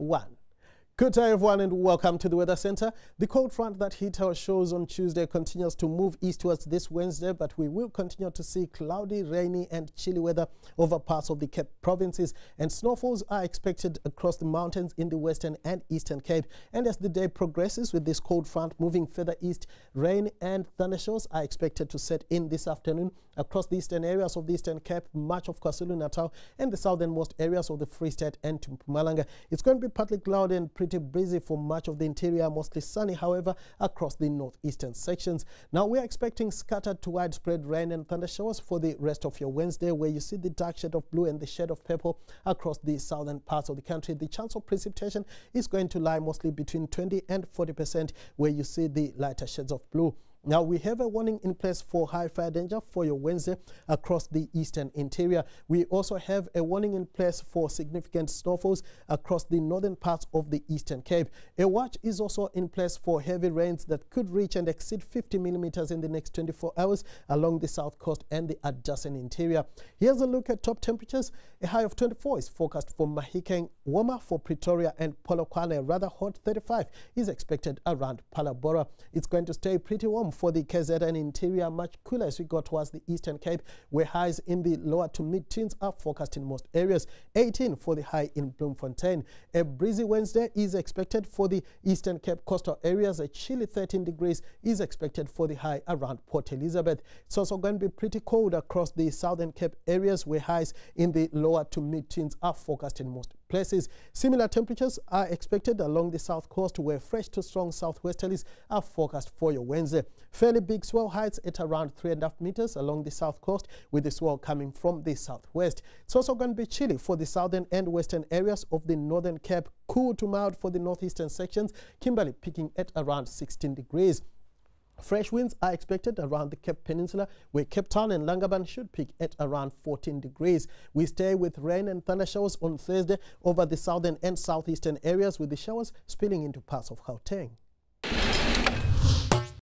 1. Good day everyone and welcome to the Weather Center. The cold front that hit our shores on Tuesday continues to move eastwards this Wednesday, but we will continue to see cloudy, rainy and chilly weather over parts of the Cape provinces, and snowfalls are expected across the mountains in the Western and Eastern Cape. And as the day progresses with this cold front moving further east, rain and thunderstorms are expected to set in this afternoon across the eastern areas of the Eastern Cape, much of KwaZulu-Natal and the southernmost areas of the Free State and Mpumalanga. It's going to be partly cloudy and pretty breezy for much of the interior, mostly sunny, however, across the northeastern sections. Now, we are expecting scattered to widespread rain and thunder showers for the rest of your Wednesday, where you see the dark shade of blue and the shade of purple across the southern parts of the country. The chance of precipitation is going to lie mostly between 20 and 40%, where you see the lighter shades of blue. Now, we have a warning in place for high fire danger for your Wednesday across the eastern interior. We also have a warning in place for significant snowfalls across the northern parts of the Eastern Cape. A watch is also in place for heavy rains that could reach and exceed 50 millimeters in the next 24 hours along the south coast and the adjacent interior. Here's a look at top temperatures. A high of 24 is forecast for Mahikeng, warmer for Pretoria and Polokwane. A rather hot 35 is expected around Palabora. It's going to stay pretty warm for the KZN interior, much cooler as we go towards the Eastern Cape, where highs in the lower to mid-teens are forecast in most areas. 18 for the high in Bloemfontein. A breezy Wednesday is expected for the Eastern Cape coastal areas. A chilly 13 degrees is expected for the high around Port Elizabeth. It's also going to be pretty cold across the Southern Cape areas, where highs in the lower to mid-teens are forecast in most places. Similar temperatures are expected along the south coast, where fresh to strong southwesterlies are forecast for your Wednesday. Fairly big swell heights at around 3.5 meters along the south coast, with the swell coming from the southwest. It's also going to be chilly for the southern and western areas of the Northern Cape, cool to mild for the northeastern sections, Kimberley peaking at around 16 degrees. Fresh winds are expected around the Cape Peninsula, where Cape Town and Langaban should peak at around 14 degrees. We stay with rain and thunder showers on Thursday over the southern and southeastern areas, with the showers spilling into parts of Gauteng.